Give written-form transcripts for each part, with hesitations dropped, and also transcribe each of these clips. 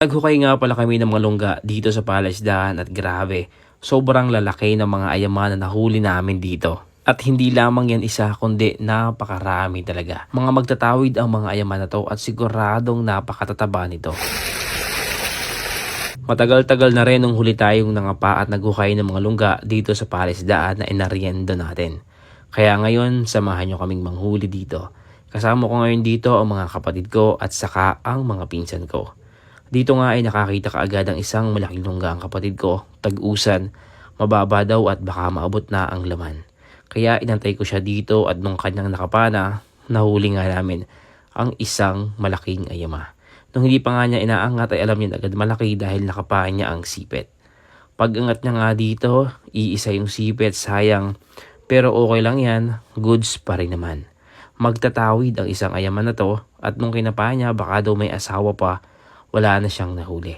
Naghukay nga pala kami ng mga lungga dito sa palaisdaan at grabe, sobrang lalaki ng mga ayaman na nahuli namin dito. At hindi lamang yan isa kundi napakarami talaga. Mga magtatawid ang mga ayaman na to at siguradong napakatataba nito. Matagal-tagal na rin nung huli tayong nangapa at naghukay ng mga lungga dito sa palaisdaan na inariendo natin. Kaya ngayon, samahan nyo kaming manghuli dito. Kasama ko ngayon dito ang mga kapatid ko at saka ang mga pinsan ko. Dito nga ay nakakita kaagad ang isang malaking lungga ang kapatid ko, tag-usan, mababa daw at baka maabot na ang laman. Kaya inantay ko siya dito at nung kanyang nakapana, nahuli nga namin ang isang malaking ayama. Nung hindi pa nga niya inaangat ay alam niya agad malaki dahil nakapaan niya ang sipet. Pag-angat niya nga dito, iisa yung sipet, sayang. Pero okay lang yan, goods pa rin naman. Magtatawid ang isang ayaman na to at nung kinapa niya baka daw may asawa pa, wala na siyang nahuli.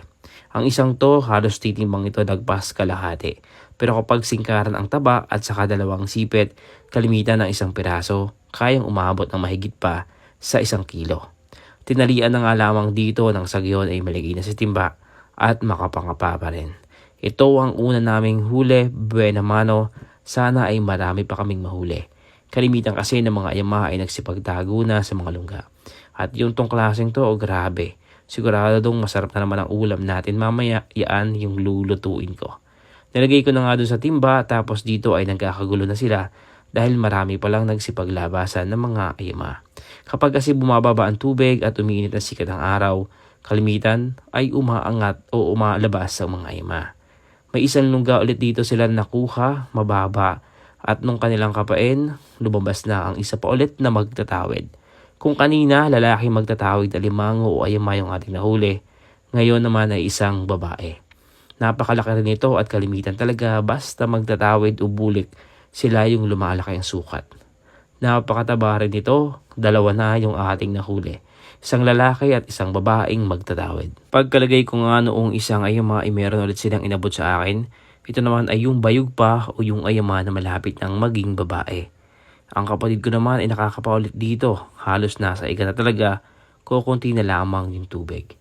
Ang isang to halos titimbang ito nagpas kalahati. Pero kapag singkaran ang taba at saka dalawang sipet, kalimitan ng isang piraso, kayang umabot ng mahigit pa sa 1 kilo. Tinalian na nga lamang dito ng sagyon ay maligi na si timba at makapangapa pa rin. Ito ang una naming huli, buena mano, sana ay marami pa kaming mahuli. Kalimitan kasi ng mga ayama ay nagsipagtago na sa mga lungga. At yung tong klaseng to, grabe. Siguradong masarap na naman ang ulam natin mamaya, yan yung lulutuin ko. Nilagay ko na nga dun sa timba tapos dito ay nagkakagulo na sila dahil marami palang nagsipaglabasan ng mga ayama. Kapag kasi bumababa ang tubig at umiinit ang sikat ng araw, kalimitan ay umaangat o umalabas ang mga ayama. May isang lungga ulit dito sila nakuha, mababa, at nung kanilang kapain, lumabas na ang isa pa ulit na magtatawid. Kung kanina lalaki magtatawid alimango o ayama yung ating nahuli, ngayon naman ay isang babae. Napakalaki rin ito at kalimitan talaga basta magtatawid o bulik, sila yung lumalaki ang sukat. Napakataba rin ito, 2 na yung ating nahuli. Isang lalaki at isang babaeng magtatawid. Pagkalagay ko nga noong isang ayama ay meron ulit silang inabot sa akin, ito naman ay yung bayog pa o yung ayama na malapit ng maging babae. Ang kapatid ko naman ay nakakapaulit dito, halos nasa iga na talaga, kukunti na lamang yung tubig.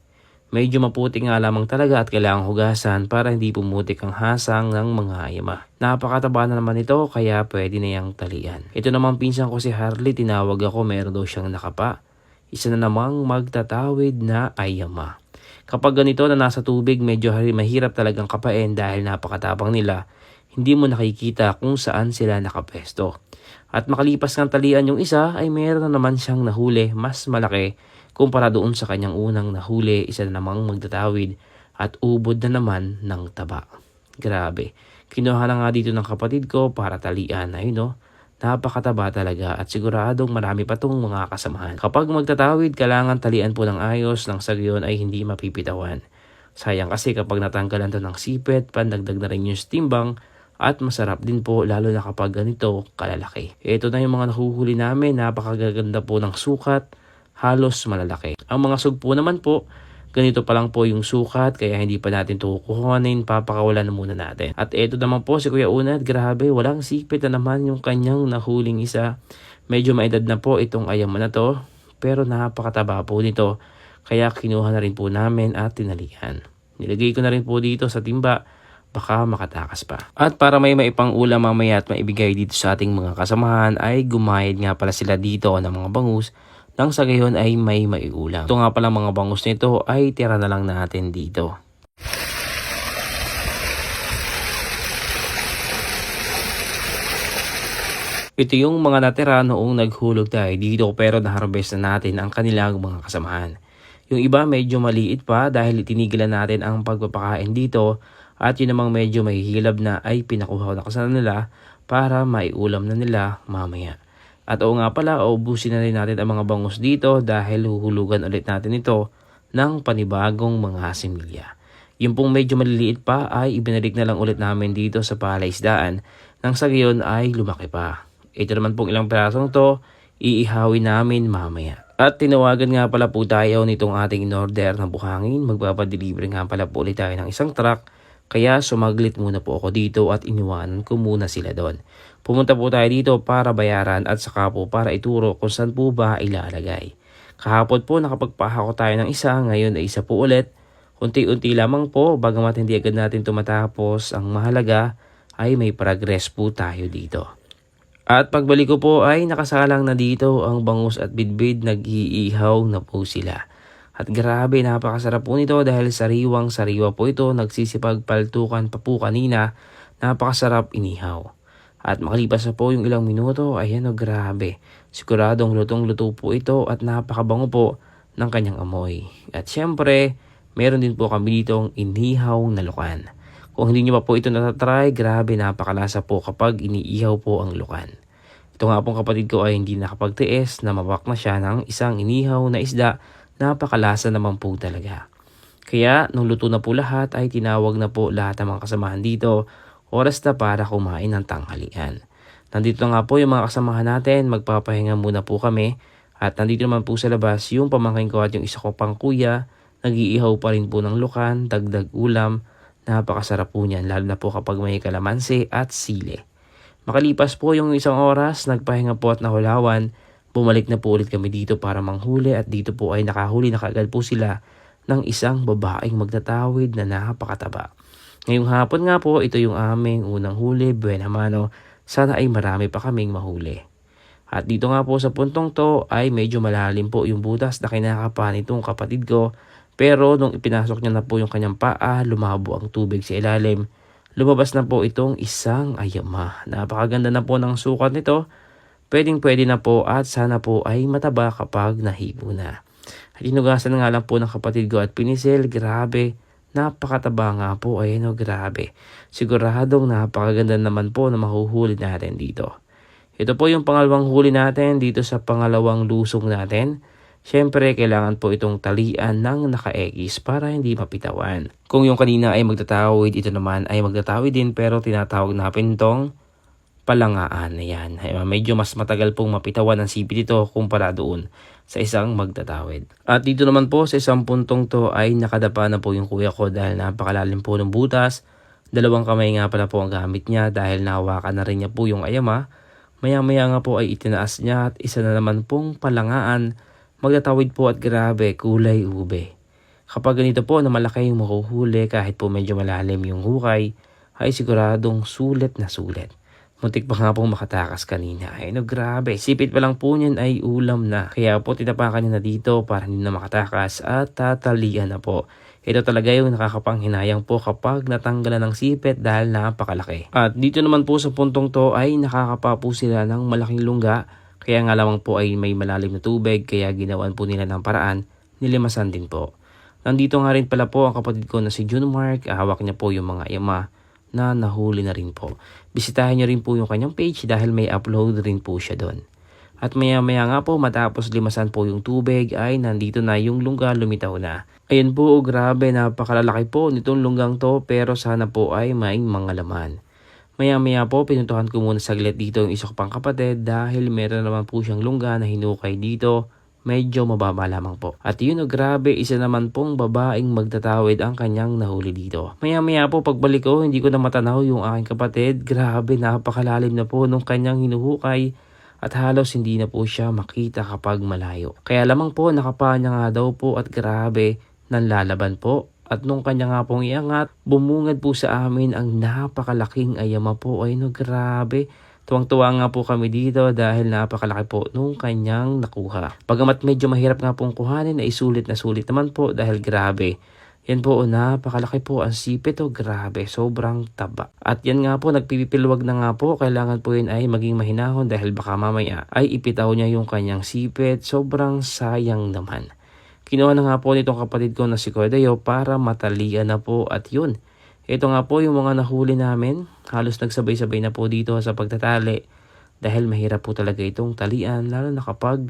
Medyo maputi nga lamang talaga at kailangang hugasan para hindi pumutik ang hasang ng mga ayama. Napakataba na naman ito kaya pwede na yung talian. Ito naman pinsan ko si Harley, tinawag ako, meron daw siyang nakapa. Isa na namang magtatawid na ayama. Kapag ganito na nasa tubig, medyo mahirap talagang kapain dahil napakatabang nila. Hindi mo nakikita kung saan sila nakapesto. At makalipas ng talian yung isa ay meron na naman siyang nahuli mas malaki kumpara doon sa kanyang unang nahuli, isa na namang magtatawid at ubod na naman ng taba. Grabe. Kinuha na nga dito ng kapatid ko para talian. Ayun no, napakataba talaga at siguradong marami pa tong mga kasamahan. Kapag magtatawid, kailangan talian po ng ayos ng sagyon ay hindi mapipitawan. Sayang kasi kapag natanggalan to ng sipet, pandagdag na rin yung timbang at masarap din po lalo na kapag ganito kalalaki. Ito na yung mga nahuhuli namin, napakaganda po ng sukat, halos malalaki. Ang mga sugpo naman po, ganito pa lang po yung sukat kaya hindi pa natin ito kukuhanin, papakawalan na muna natin. At ito naman po si Kuya Unad, grabe, walang sipit na naman yung kanyang nahuling isa. Medyo maedad na po itong ayama na to, pero napakataba po nito, kaya kinuha na rin po namin at tinalian. Nilagay ko na rin po dito sa timba, baka makatakas pa. At para may maipang ulam mamaya at maibigay dito sa ating mga kasamahan ay gumayad nga pala sila dito ng mga bangus nang sa gayon ay may maiulam. Ito nga pala mga bangus nito ay tira na lang natin dito. Ito yung mga natira noong naghulog tayo dito pero na-harvest na natin ang kanilang mga kasamahan. Yung iba medyo maliit pa dahil itinigilan natin ang pagpapakain dito. At yun namang medyo mahihilab na ay pinakuha na kasana nila para maiulam na nila mamaya. At oo nga pala, ubusin na rin natin ang mga bangus dito dahil huhulugan ulit natin ito ng panibagong mga similya. Yung pong medyo maliliit pa ay ibinalik na lang ulit namin dito sa palaisdaan nang sa gayon ay lumaki pa. Ito naman pong ilang pirasong to, iihawin namin mamaya. At tinawagan nga pala po tayo nitong ating in-order na buhangin. Magpapadeliver nga pala po ulit tayo ng isang truck. Kaya sumaglit muna po ako dito at iniwanan ko muna sila doon. Pumunta po tayo dito para bayaran at saka po para ituro kung saan po ba ilalagay. Kahapon po nakapagpaha ko tayo ng isa, ngayon ay isa po ulit. Unti-unti lamang po, bagamat hindi agad natin tumatapos, ang mahalaga ay may progress po tayo dito. At pagbalik ko po ay nakasalang na dito ang bangus at bidbid, nag-iihaw na po sila. At grabe, napakasarap po nito dahil sariwang-sariwa po ito, nagsisipagpaltukan pa po kanina, napakasarap inihaw. At makalipas na po yung ilang minuto, ayan o grabe, siguradong lutong-luto po ito at napakabango po ng kanyang amoy. At syempre, meron din po kami ditong inihaw na lukan. Kung hindi nyo pa po ito natatry, grabe napakalasa po kapag iniihaw po ang lukan. Ito nga pong kapatid ko ay hindi nakapagtiis na mabak na siya ng isang inihaw na isda, napakalasa naman po talaga. Kaya nung luto na po lahat ay tinawag na po lahat ng mga kasamahan dito, oras na para kumain ng tanghalian. Nandito nga po yung mga kasamahan natin, magpapahinga muna po kami. At nandito naman po sa labas yung pamangkin ko at yung isa ko pang kuya, nag-iihaw pa rin po ng lukan, dagdag ulam. Napakasarap po niyan, lalo na po kapag may kalamansi at sili. Makalipas po yung isang oras, nagpahinga po at nahulawan, bumalik na po ulit kami dito para manghuli at dito po ay nakahuli na kaagad po sila ng isang babaeng magtatawid na napakataba. Ngayong hapon nga po, ito yung aming unang huli, buena mano, sana ay marami pa kaming mahuli. At dito nga po sa puntong to ay medyo malalim po yung butas na kinakapahan itong kapatid ko. Pero nung ipinasok niya na po yung kanyang paa, lumabo ang tubig sa ilalim. Lumabas na po itong isang ayama. Napakaganda na po ng sukat nito. Pwedeng-pwede na po at sana po ay mataba kapag nahibo na. At inugasan nga lang po ng kapatid ko at pinisil, grabe. Napakataba nga po, ayan o grabe. Siguradong napakaganda naman po na mahuhuli natin dito. Ito po yung pangalawang huli natin dito sa pangalawang lusong natin. Siyempre, kailangan po itong talian ng naka-X para hindi mapitawan. Kung yung kanina ay magtatawid, ito naman ay magtatawid din pero tinatawag natin itong palangaan. Ayan. Medyo mas matagal pong mapitawan ng sipit ito kumpara doon sa isang magtatawid. At dito naman po sa isang puntong to ay nakadapa na po yung kuya ko dahil napakalalim po ng butas. Dalawang kamay nga pala po ang gamit niya dahil nahawakan na rin niya po yung ayama. Maya-maya nga po ay itinaas niya at isa na naman pong palangaan. Magtatawid po at grabe, kulay ube. Kapag ganito po na malaki yung mahuhuli kahit po medyo malalim yung hukay, ay siguradong sulit na sulit. Muntik pa nga pong makatakas kanina. Ay no, grabe. Sipit pa lang po niyan ay ulam na. Kaya po tinapakan niya na dito para hindi na makatakas at tatalian na po. Ito talaga yung nakakapanghinayang po kapag natanggalan ng sipit dahil napakalaki. At dito naman po sa puntong to ay nakakapa po sila ng malaking lungga. Kaya nga lamang po ay may malalim na tubig kaya ginawan po nila ng paraan, nilimasan din po. Nandito nga rin pala po ang kapatid ko na si Junmark, hawak niya po yung mga ayama na nahuli na rin po. Bisitahin niyo rin po yung kanyang page dahil may upload rin po siya doon. At maya-maya nga po matapos limasan po yung tubig ay nandito na yung lungga, lumitaw na. Ayun po, grabe, napakalalaki po nitong lunggang to pero sana po ay may mga laman. Maya-maya po pinuntuhan ko muna saglit dito yung isa ko pang kapatid dahil meron naman po siyang lungga na hinukay dito. Medyo mababa lamang po. At yun o grabe, isa naman pong babaeng magtatawid ang kanyang nahuli dito. Maya-maya po pagbalik ko, hindi ko na matanaw yung aking kapatid. Grabe, napakalalim na po nung kanyang hinuhukay. At halos hindi na po siya makita kapag malayo. Kaya lamang po nakapaa niya nga daw po at grabe, nanlalaban po. At nung kanya nga pong iangat, bumungad po sa amin ang napakalaking ayama po. Ay no, grabe. Tuwang-tuwa nga po kami dito dahil napakalaki po nung kanyang nakuha. Bagamat medyo mahirap nga pong kuhanin, ay sulit na sulit naman po dahil grabe. Yan po, napakalaki po ang sipit o grabe, sobrang taba. At yan nga po, nagpipilwag na nga po, kailangan po yun ay maging mahinahon dahil baka mamaya ay ipitaw niya yung kanyang sipit, sobrang sayang naman. Kinuha na nga po nitong kapatid ko na si Cordayo para matalian na po at yun. Ito nga po yung mga nahuli namin. Halos nagsabay-sabay na po dito sa pagtatali dahil mahirap po talaga itong talian lalo na kapag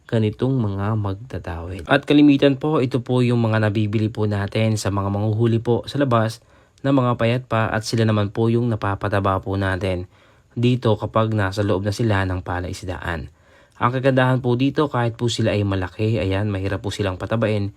ganitong mga magtatawid. At kalimitan po, ito po yung mga nabibili po natin sa mga manghuhuli po sa labas na mga payat pa at sila naman po yung napapataba po natin dito kapag nasa loob na sila ng palaisdaan. Ang kagandahan po dito kahit po sila ay malaki, ayan, mahirap po silang patabain,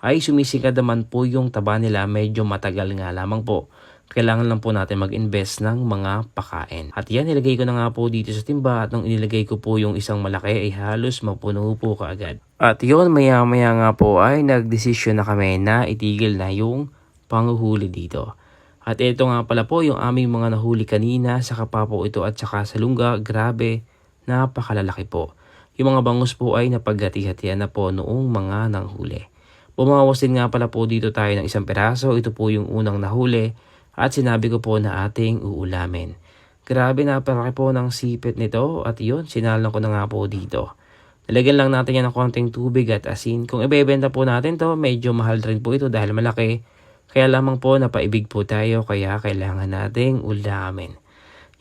ay sumisikad naman po yung taba nila, medyo matagal nga lamang po. Kailangan lang po natin mag-invest ng mga pakain. At yan, nilagay ko na nga po dito sa timba at nung inilagay ko po yung isang malaki ay halos mapuno po kaagad. At yun, maya-maya nga po ay nagdesisyon na kami na itigil na yung panghuhuli dito. At ito nga pala po yung aming mga nahuli kanina sa kapapo ito at saka sa lungga. Grabe, napakalalaki po. Yung mga bangus po ay napaghati-hatian na po noong mga nanghuli. Bumawas din nga pala po dito tayo ng isang peraso. Ito po yung unang nahuli at sinabi ko po na ating uulamin. Grabe, napalaki po ng sipit nito at yun, sinalang ko na nga po dito. Nalagyan lang natin yan ng konting tubig at asin. Kung ibebenta po natin to, medyo mahal rin po ito dahil malaki. Kaya lamang po napaibig po tayo kaya kailangan nating ulamin.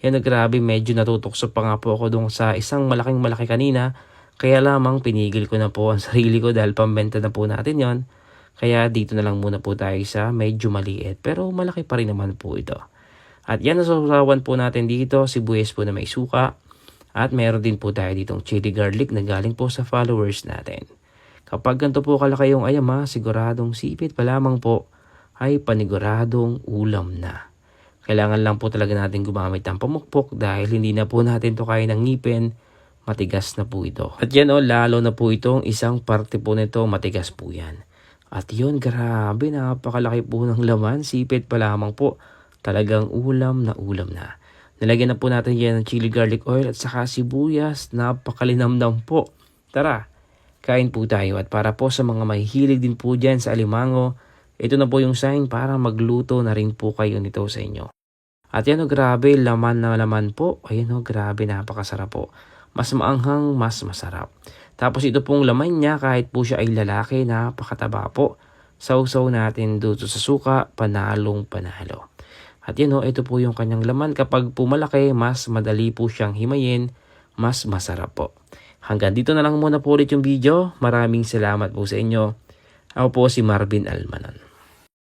Yan na grabe, medyo natutokso pa nga po ako dun sa isang malaki kanina. Kaya lamang pinigil ko na po ang sarili ko dahil pambenta na po natin yon. Kaya dito na lang muna po tayo sa medyo maliit pero malaki pa rin naman po ito. At yan nasasawan po natin dito, sibuyas po na may suka. At meron din po tayo ditong chili garlic na galing po sa followers natin. Kapag ganito po kalaki yung ayam siguradong sipit pa lamang po ay paniguradong ulam na. Kailangan lang po talaga natin gumamit ng pamukpok dahil hindi na po natin to kaya ng ngipin, matigas na po ito. At yan lalo na po itong isang parte po nito, matigas po yan. At yun, grabe, napakalaki po ng laman, sipit pa lamang po, talagang ulam na. Nalagyan na po natin yan ng chili garlic oil at saka sibuyas. Napakalinamnam po. Tara, kain po tayo. At para po sa mga mahihilig din po dyan sa alimango, ito na po yung sign para magluto na rin po kayo nito sa inyo. At yan grabe, laman na laman po. Ayan grabe, napakasarap po. Mas maanghang, mas masarap. Tapos ito pong laman niya, kahit po siya ay lalaki, napakataba po. Sausaw natin dito sa suka, panalo. At yan ito po yung kanyang laman. Kapag pumalaki, mas madali po siyang himayin, mas masarap po. Hanggang dito na lang muna po ulit yung video. Maraming salamat po sa inyo. Ako po si Marvin Almanan.